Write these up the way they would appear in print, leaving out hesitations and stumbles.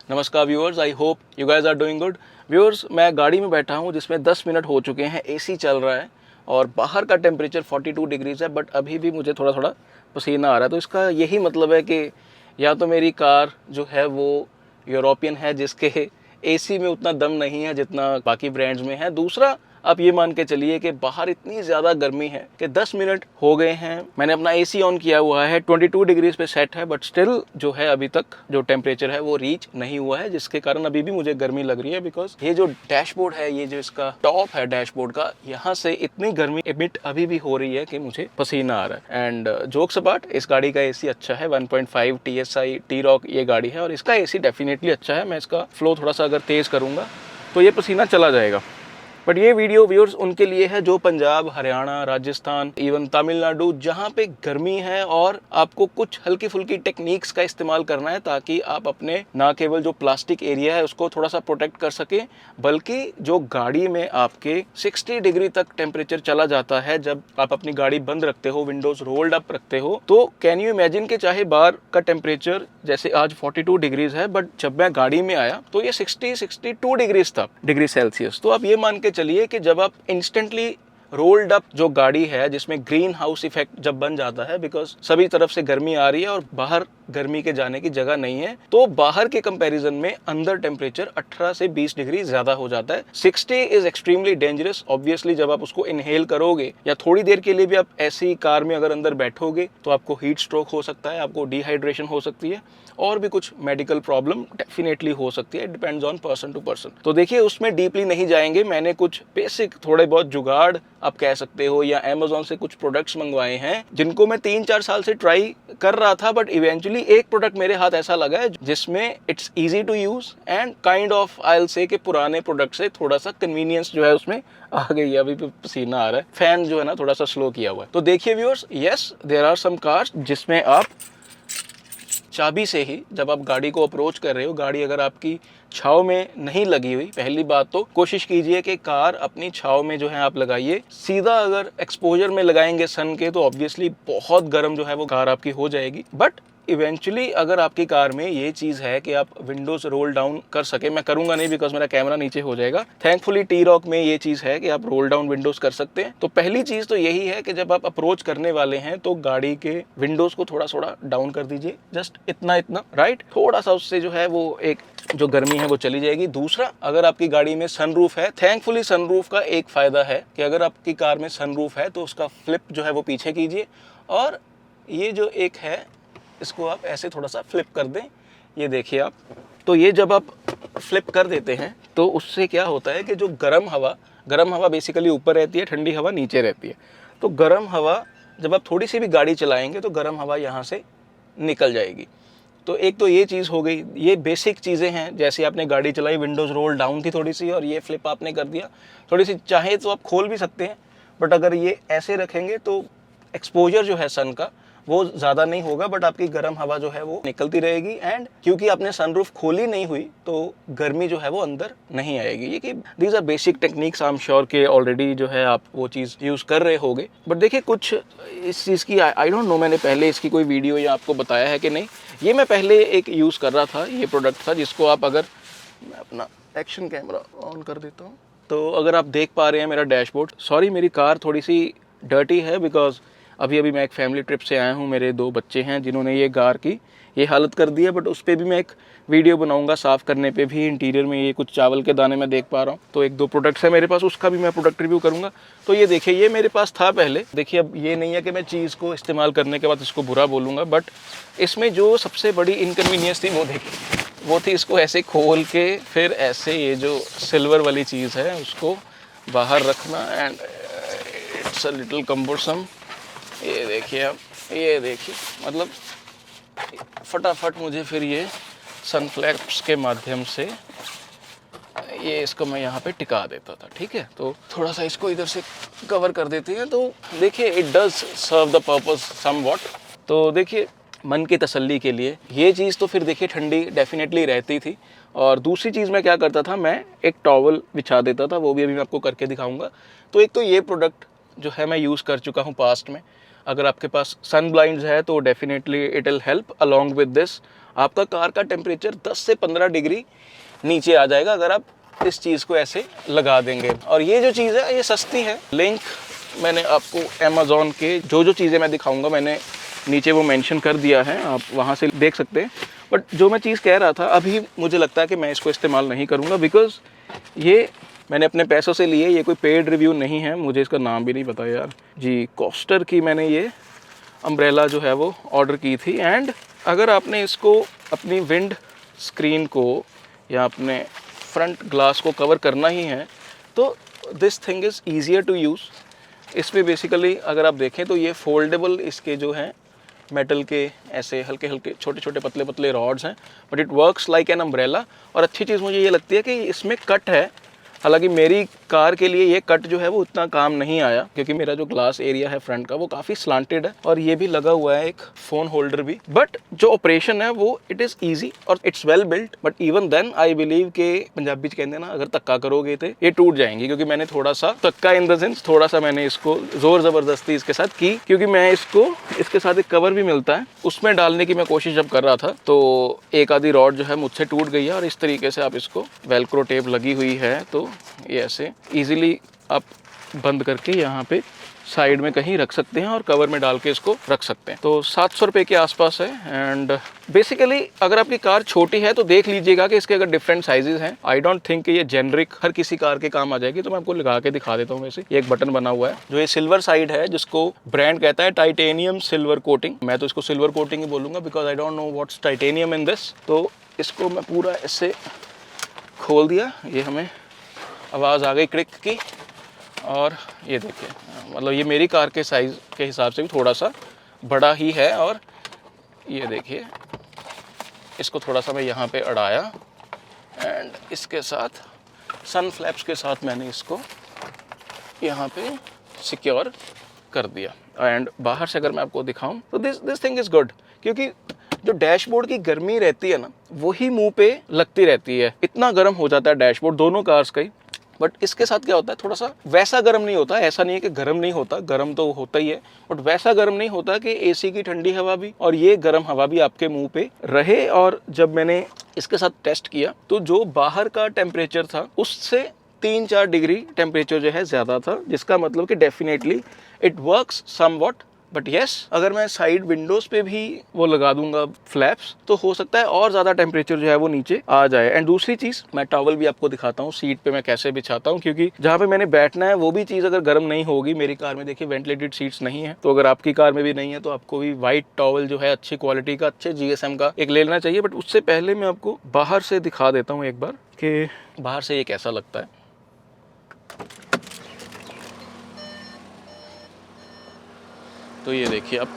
नमस्कार viewers, I hope you guys are doing good. Viewers, मैं गाड़ी में बैठा हूँ जिसमें 10 मिनट हो चुके हैं, एसी चल रहा है और बाहर का टेम्परेचर 42 डिग्रीज है, बट अभी भी मुझे थोड़ा थोड़ा पसीना आ रहा है। तो इसका यही मतलब है कि या तो मेरी कार जो है वो यूरोपियन है जिसके एसी में उतना दम नहीं है जितना बाकी ब्रांड्स में है। दूसरा, आप ये मान के चलिए कि बाहर इतनी ज़्यादा गर्मी है कि 10 मिनट हो गए हैं, मैंने अपना एसी ऑन किया हुआ है, 22 डिग्रीज पे सेट है, बट स्टिल जो है अभी तक जो टेम्परेचर है वो रीच नहीं हुआ है, जिसके कारण अभी भी मुझे गर्मी लग रही है। बिकॉज ये जो डैशबोर्ड है, ये जो इसका टॉप है डैशबोर्ड का, यहाँ से इतनी गर्मी एमिट अभी भी हो रही है कि मुझे पसीना आ रहा है। एंड जोक्स अपार्ट, इस गाड़ी का एसी अच्छा है, 1.5 TSI T-Roc ये गाड़ी है और इसका एसी डेफिनेटली अच्छा है। मैं इसका फ्लो थोड़ा सा अगर तेज़ करूँगा तो ये पसीना चला जाएगा। बट ये वीडियो व्यूअर्स उनके लिए है जो पंजाब, हरियाणा, राजस्थान, इवन तमिलनाडु, जहाँ पे गर्मी है और आपको कुछ हल्की फुल्की टेक्निक्स का इस्तेमाल करना है ताकि आप अपने ना केवल जो प्लास्टिक एरिया है उसको थोड़ा सा प्रोटेक्ट कर सकें, बल्कि जो गाड़ी में आपके 60 डिग्री तक टेम्परेचर चला जाता है जब आप अपनी गाड़ी बंद रखते हो, विंडोज रोल्ड अप रखते हो, तो कैन यू इमेजिन कि चाहे बाहर का टेम्परेचर जैसे आज 42 डिग्रीज है, बट जब मैं गाड़ी में आया तो ये 62 डिग्रीज था, डिग्री सेल्सियस। तो आप ये मान के चलिए कि जब आप इंस्टेंटली रोल्ड अप जो गाड़ी है जिसमें ग्रीन हाउस इफेक्ट जब बन जाता है, बिकॉज सभी तरफ से गर्मी आ रही है और बाहर गर्मी के जाने की जगह नहीं है, तो बाहर के कंपैरिजन में अंदर टेम्परेचर 18 से 20 डिग्री ज्यादा हो जाता है। 60 इज एक्सट्रीमली डेंजरस। ऑब्वियसली जब आप उसको इनहेल करोगे या थोड़ी देर के लिए भी आप ऐसी कार में अगर अंदर बैठोगे तो आपको हीट स्ट्रोक हो सकता है, आपको डिहाइड्रेशन हो सकती है और भी कुछ मेडिकल प्रॉब्लम डेफिनेटली हो सकती है। Depends on person to person. तो देखिए, उसमें डीपली नहीं जाएंगे। मैंने कुछ बेसिक थोड़े बहुत जुगाड़ आप कह सकते हो या अमेज़न से कुछ प्रोडक्ट्स मंगवाए हैं जिनको मैं 3-4 साल से ट्राई कर रहा था, बट इवेंचुअली एक प्रोडक्ट मेरे हाथ ऐसा लगा है जिसमें it's easy to use and kind of I will say कि पुराने प्रोडक्ट से थोड़ा सा कन्वीनियंस जो है उसमें आ गई है। अभी भी पसीना आ रहा है, फैन जो है ना थोड़ा सा स्लो किया हुआ है। तो देखिए viewers, yes there are some cars जिसमें आप चाबी से ही जब आप गाड़ी को अप्रोच कर रहे हो, गाड़ी अगर आपकी छाव में नहीं लगी हुई, पहली बात तो कोशिश कीजिए कि कार अपनी छाव में जो है आप लगाइए। सीधा अगर एक्सपोजर में लगाएंगे सन के तो ऑब्वियसली बहुत गर्म जो है वो कार आपकी हो जाएगी। बट इवेंचुअली अगर आपकी कार में ये चीज़ है कि आप विंडोज रोल डाउन कर सके, मैं करूंगा नहीं बिकॉज मेरा कैमरा नीचे हो जाएगा। थैंकफुली T-Roc में ये चीज़ है कि आप रोल डाउन विंडोज कर सकते हैं। तो पहली चीज़ तो यही है कि जब आप अप्रोच करने वाले हैं तो गाड़ी के विंडोज को थोड़ा थोड़ा डाउन कर दीजिए, जस्ट इतना इतना, राइट। थोड़ा सा उससे जो है वो एक जो गर्मी है वो चली जाएगी। दूसरा, अगर आपकी गाड़ी में सनरूफ है, थैंकफुली सनरूफ का एक फ़ायदा है कि अगर आपकी कार में सनरूफ है तो उसका फ्लिप जो है वो पीछे कीजिए और ये जो एक है इसको आप ऐसे थोड़ा सा फ्लिप कर दें। ये देखिए आप, तो ये जब आप फ्लिप कर देते हैं तो उससे क्या होता है कि जो गर्म हवा बेसिकली ऊपर रहती है, ठंडी हवा नीचे रहती है। तो गर्म हवा जब आप थोड़ी सी भी गाड़ी चलाएंगे तो गर्म हवा यहाँ से निकल जाएगी। तो एक तो ये चीज़ हो गई। ये बेसिक चीज़ें हैं, जैसे आपने गाड़ी चलाई, विंडोज़ रोल डाउन थी थोड़ी सी और ये फ्लिप आपने कर दिया थोड़ी सी, चाहे तो आप खोल भी सकते हैं, बट अगर ये ऐसे रखेंगे तो एक्सपोजर जो है सन का वो ज़्यादा नहीं होगा, बट आपकी गर्म हवा जो है वो निकलती रहेगी। एंड क्योंकि आपने सनरूफ खोली नहीं हुई तो गर्मी जो है वो अंदर नहीं आएगी। ये कि these are basic techniques, I am sure के ऑलरेडी जो है आप वो चीज़ यूज़ कर रहे होगे। बट देखिए, कुछ इस चीज़ की आई डोंट नो मैंने पहले इसकी कोई वीडियो या आपको बताया है कि नहीं। ये मैं पहले एक यूज़ कर रहा था, ये प्रोडक्ट था जिसको आप, अगर मैं अपना एक्शन कैमरा ऑन कर देता हूँ तो अगर आप देख पा रहे हैं मेरा डैशबोर्ड। सॉरी, मेरी कार थोड़ी सी डर्टी है बिकॉज अभी मैं एक फैमिली ट्रिप से आया हूँ। मेरे 2 बच्चे हैं जिन्होंने ये कार की ये हालत कर दी है, बट उस पर भी मैं एक वीडियो बनाऊंगा, साफ़ करने पे भी। इंटीरियर में ये कुछ चावल के दाने मैं देख पा रहा हूँ, तो 1-2 प्रोडक्ट्स है मेरे पास, उसका भी मैं प्रोडक्ट रिव्यू करूँगा। तो ये देखिए, ये मेरे पास था पहले। देखिए, अब ये नहीं है कि मैं चीज़ को इस्तेमाल करने के बाद इसको बुरा बोलूँगा, बट इसमें जो सबसे बड़ी इनकन्वीनियंस थी वो देखिए, वो थी इसको ऐसे खोल के फिर ऐसे ये जो सिल्वर वाली चीज़ है उसको बाहर रखना, and it's a little cumbersome. ये देखिए आप, ये देखिए, मतलब फटाफट मुझे फिर ये सन फ्लैप्स के माध्यम से ये इसको मैं यहाँ पे टिका देता था। ठीक है, तो थोड़ा सा इसको इधर से कवर कर देते हैं। तो देखिए, it does serve the purpose somewhat. तो देखिए, मन की तसल्ली के लिए ये चीज़ तो फिर देखिए ठंडी डेफिनेटली रहती थी। और दूसरी चीज़ मैं क्या करता था, मैं एक टॉवल बिछा देता था, वो भी अभी मैं आपको करके दिखाऊंगा। तो एक तो ये प्रोडक्ट जो है मैं यूज़ कर चुका हूँ पास्ट में। अगर आपके पास सन ब्लाइंड्स है तो definitely it will help along with this. आपका कार का टेम्परेचर 10 से 15 डिग्री नीचे आ जाएगा अगर आप इस चीज़ को ऐसे लगा देंगे। और ये जो चीज़ है ये सस्ती है। लिंक मैंने आपको अमेज़ॉन के जो चीज़ें मैं दिखाऊंगा मैंने नीचे वो मेंशन कर दिया है, आप वहाँ से देख सकते हैं। बट जो मैं चीज़ कह रहा था, अभी मुझे लगता है कि मैं इसको इस्तेमाल नहीं करूँगा, बिकॉज़ ये मैंने अपने पैसों से लिए, ये कोई पेड रिव्यू नहीं है। मुझे इसका नाम भी नहीं पता यार जी। कोस्टर की मैंने ये अम्ब्रेला जो है वो ऑर्डर की थी। एंड अगर आपने इसको अपनी विंड स्क्रीन को या अपने फ्रंट ग्लास को कवर करना ही है तो this thing is easier to use. इसमें बेसिकली अगर आप देखें तो ये फोल्डेबल इसके जो हैं मेटल के ऐसे हल्के हल्के छोटे छोटे पतले पतले रॉड्स हैं, but it works like an umbrella. और अच्छी चीज़ मुझे ये लगती है कि इसमें कट है। हालांकि मेरी कार के लिए ये कट जो है वो उतना काम नहीं आया, क्योंकि मेरा जो ग्लास एरिया है फ्रंट का वो काफ़ी स्लांटेड है और ये भी लगा हुआ है एक फ़ोन होल्डर भी। बट जो ऑपरेशन है वो इट इज़ ईजी और it's well built. But even then I believe के पंजाबी कहते हैं ना, अगर धक्का करोगे तो ये टूट जाएंगी, क्योंकि मैंने थोड़ा सा धक्का इन द सेंस थोड़ा सा मैंने इसको ज़ोर ज़बरदस्ती इसके साथ की, क्योंकि मैं इसको इसके साथ एक कवर भी मिलता है उसमें डालने की मैं कोशिश जब कर रहा था तो एक आधी रॉड जो है मुझसे टूट गई है। और इस तरीके से आप इसको वेलक्रो टेप लगी हुई है तो ये ऐसे इजीली आप बंद करके यहाँ पे साइड में कहीं रख सकते हैं और कवर में डाल के इसको रख सकते हैं। तो 700 रुपये के आसपास है। एंड बेसिकली अगर आपकी कार छोटी है तो देख लीजिएगा कि इसके अगर डिफरेंट साइजेस हैं। आई डोंट थिंक कि ये जेनरिक हर किसी कार के काम आ जाएगी, तो मैं आपको लगा के दिखा देता हूँ। वैसे ये एक बटन बना हुआ है जो ये सिल्वर साइड है, जिसको ब्रांड कहता है टाइटेनियम सिल्वर कोटिंग। मैं तो इसको सिल्वर कोटिंग ही बोलूँगा because I don't know what's titanium in this. तो इसको मैं पूरा ऐसे खोल दिया, ये हमें आवाज़ आ गई क्लिक की। और ये देखिए, मतलब ये मेरी कार के साइज़ के हिसाब से भी थोड़ा सा बड़ा ही है। और ये देखिए, इसको थोड़ा सा मैं यहाँ पे अड़ाया एंड इसके साथ सन फ्लैप्स के साथ मैंने इसको यहाँ पे सिक्योर कर दिया। एंड बाहर से अगर मैं आपको दिखाऊं तो दिस थिंग इज़ गुड, क्योंकि जो डैशबोर्ड की गर्मी रहती है ना वही मुंह पे लगती रहती है। इतना गर्म हो जाता है डैशबोर्ड दोनों कार्स का ही। बट इसके साथ क्या होता है, थोड़ा सा वैसा गर्म नहीं होता। ऐसा नहीं है कि गर्म नहीं होता, गर्म तो होता ही है, बट वैसा गर्म नहीं होता कि एसी की ठंडी हवा भी और ये गर्म हवा भी आपके मुंह पे रहे। और जब मैंने इसके साथ टेस्ट किया तो जो बाहर का टेम्परेचर था उससे 3-4 डिग्री टेम्परेचर जो है ज़्यादा था, जिसका मतलब कि definitely it works somewhat. But yes, अगर मैं साइड विंडोज़ पे भी वो लगा दूंगा फ्लैप्स तो हो सकता है और ज़्यादा टेम्परेचर जो है वो नीचे आ जाए। एंड दूसरी चीज़, मैं टॉवल भी आपको दिखाता हूँ सीट पे मैं कैसे बिछाता हूँ, क्योंकि जहाँ पे मैंने बैठना है वो भी चीज़ अगर गर्म नहीं होगी। मेरी कार में देखिए वेंटिलेटेड सीट्स नहीं है, तो अगर आपकी कार में भी नहीं है तो आपको भी वाइट टॉवल जो है अच्छी क्वालिटी का, अच्छे GSM का एक ले लेना चाहिए। बट उससे पहले मैं आपको बाहर से दिखा देता हूँ एक बार कि बाहर से ये कैसा लगता है। तो ये देखिए अब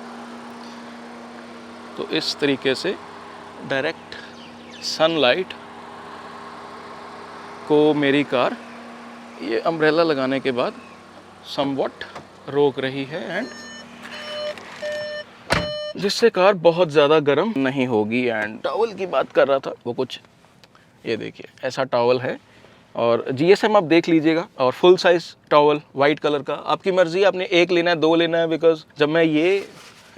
तो इस तरीके से डायरेक्ट सनलाइट को मेरी कार ये अम्ब्रेला लगाने के बाद समवॉट रोक रही है, एंड जिससे कार बहुत ज़्यादा गर्म नहीं होगी। एंड टॉवल की बात कर रहा था, वो कुछ ये देखिए ऐसा टॉवल है और GSM आप देख लीजिएगा। और full size towel white colour का, आपकी मर्ज़ी, आपने एक लेना है 2 लेना है। बिकॉज जब मैं ये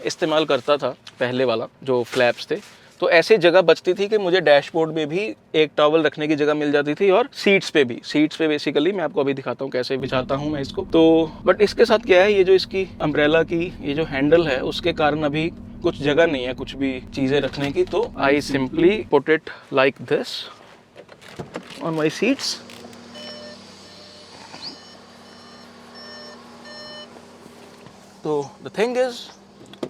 इस्तेमाल करता था पहले वाला जो फ्लैप्स थे तो ऐसी जगह बचती थी कि मुझे डैशबोर्ड में भी एक टॉवल रखने की जगह मिल जाती थी और सीट्स पे भी। सीट्स पे बेसिकली मैं आपको अभी दिखाता हूँ कैसे बिछाता हूँ मैं इसको। तो बट इसके साथ क्या है, ये जो इसकी अम्ब्रेला की ये जो हैंडल है उसके कारण अभी कुछ जगह नहीं है कुछ भी चीज़ें रखने की। तो I simply put it like this on my seats। तो the thing is,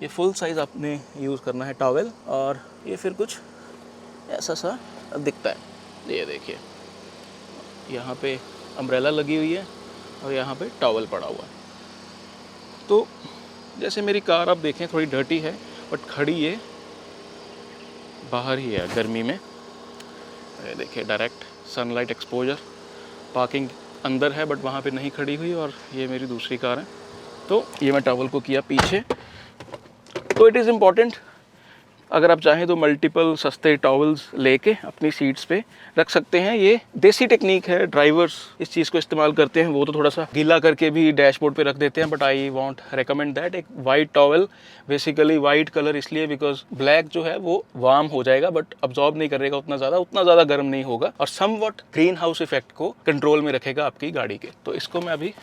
ये फुल साइज आपने यूज़ करना है टॉवेल, और ये फिर कुछ ऐसा सा दिखता है। ये देखिए यहाँ पे अम्ब्रेला लगी हुई है और यहाँ पे टॉवेल पड़ा हुआ है। तो जैसे मेरी कार आप देखें थोड़ी डर्टी है, बट खड़ी ये बाहर ही है गर्मी में। ये देखिए डायरेक्ट सनलाइट एक्सपोजर। पार्किंग अंदर है बट वहाँ पे नहीं खड़ी हुई, और ये मेरी दूसरी कार है। तो ये मैं टॉवल को किया पीछे। तो इट इज़ इम्पॉर्टेंट अगर आप चाहें तो मल्टीपल सस्ते टॉवल्स लेके अपनी सीट्स पे रख सकते हैं। ये देसी टेक्निक है, ड्राइवर्स इस चीज़ को इस्तेमाल करते हैं। वो तो थोड़ा सा गीला करके भी डैशबोर्ड पे रख देते हैं, but I want recommend that एक white towel, basically white colour इसलिए बिकॉज ब्लैक जो है वो वार्म हो जाएगा बट अब्जॉर्ब नहीं करेगा उतना ज़्यादा गर्म नहीं होगा और समवट ग्रीन हाउस इफेक्ट को कंट्रोल में रखेगा आपकी गाड़ी के। तो इसको मैं अभी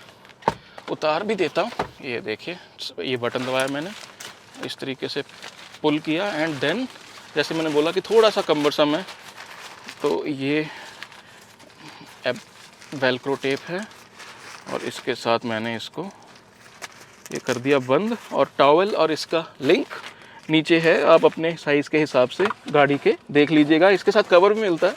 उतार भी देता हूँ। ये देखिए, ये बटन दबाया मैंने, इस तरीके से पुल किया एंड देन जैसे मैंने बोला कि थोड़ा सा कम्बरसम है, तो ये वेलक्रो टेप है और इसके साथ मैंने इसको ये कर दिया बंद। और टॉवल और इसका लिंक नीचे है, आप अपने साइज़ के हिसाब से गाड़ी के देख लीजिएगा। इसके साथ कवर भी मिलता है,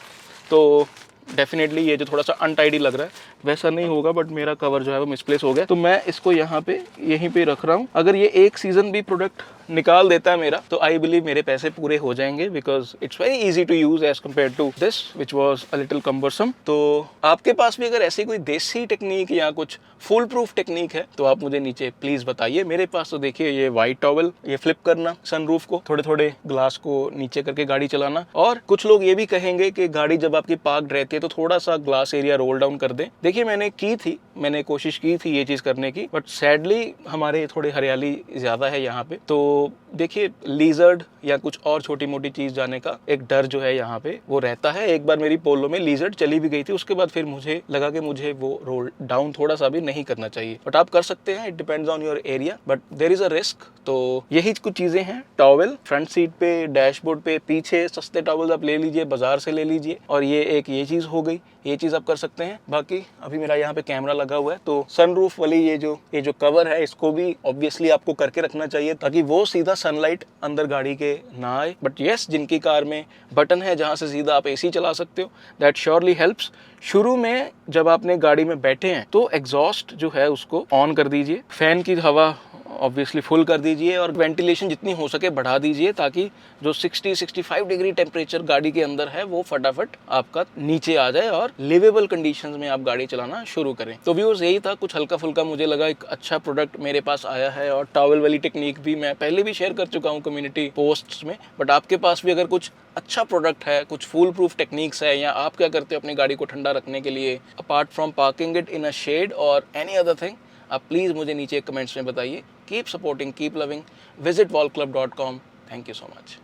तो डेफिनेटली ये जो थोड़ा सा अनटाइडी लग रहा है वैसा नहीं होगा, बट मेरा कवर जो है वो मिसप्लेस हो गया, तो मैं इसको यहाँ पे यहीं पे रख रहा हूँ। अगर ये एक सीज़न भी प्रोडक्ट निकाल देता है मेरा, तो आई बिलीव मेरे पैसे पूरे हो जाएंगे, because it's very easy to use as compare to this which was a little cumbersome. तो आपके पास भी अगर ऐसी कोई देसी टेक्निक या कुछ फुल प्रूफ टेक्निक है तो आप मुझे नीचे प्लीज बताइए। मेरे पास तो देखिए ये वाइट टॉवल, ये फ्लिप करना सनरूफ को, थोड़े थोड़े ग्लास को नीचे करके गाड़ी चलाना, और कुछ लोग ये भी कहेंगे कि गाड़ी जब आपकी पार्कड रहती है तो थोड़ा सा ग्लास एरिया रोल डाउन कर दें। देखिए मैंने कोशिश की थी ये चीज करने की, बट सैडली हमारे थोड़े हरियाली ज्यादा है यहाँ पे, तो देखिए लीजर्ड या कुछ और छोटी मोटी चीज जाने का एक डर जो है यहाँ पे वो रहता है। एक बार मेरी पोलो में लीजर्ड चली भी गई थी, उसके बाद फिर मुझे लगा कि मुझे वो रोल डाउन थोड़ा सा भी नहीं करना चाहिए, बट आप कर सकते हैं, it depends on your area, but there is a risk. तो यही कुछ चीजें हैं। टॉवल फ्रंट सीट पे, डैशबोर्ड पे, पीछे सस्ते टॉवल्स आप ले लीजिए, बाजार से ले लीजिए, और ये चीज हो गई, ये चीज आप कर सकते हैं। बाकी अभी मेरा यहाँ पे कैमरा लगा हुआ है, तो सनरूफ वाली ये जो कवर है इसको भी ऑब्वियसली आपको करके रखना चाहिए ताकि वो सीधा सनलाइट अंदर गाड़ी के ना आए। बट यस, जिनकी कार में बटन है जहाँ से सीधा आप एसी चला सकते हो, दैट श्योरली हेल्प्स। शुरू में जब आपने गाड़ी में बैठे हैं तो एग्जॉस्ट जो है उसको ऑन कर दीजिए, फैन की हवा ऑब्वियसली फुल कर दीजिए और वेंटिलेशन जितनी हो सके बढ़ा दीजिए, ताकि जो 60-65 डिग्री टेम्परेचर गाड़ी के अंदर है वो फटाफट आपका नीचे आ जाए और लिवेबल कंडीशंस में आप गाड़ी चलाना शुरू करें। तो व्यूअर्स यही था, कुछ हल्का फुल्का मुझे लगा एक अच्छा प्रोडक्ट मेरे पास आया है, और टॉवल वाली टेक्निक भी मैं पहले भी शेयर कर चुका हूँ कम्युनिटी पोस्ट्स में। बट आपके पास भी अगर कुछ अच्छा प्रोडक्ट है, कुछ फुल प्रूफ टेक्निक्स है, या आप क्या करते हो अपनी गाड़ी को ठंडा रखने के लिए apart from parking it in a shade और एनी अदर थिंग, आप प्लीज़ मुझे नीचे कमेंट्स में बताइए। Keep supporting, keep loving, visit wallclub.com। Thank you so much.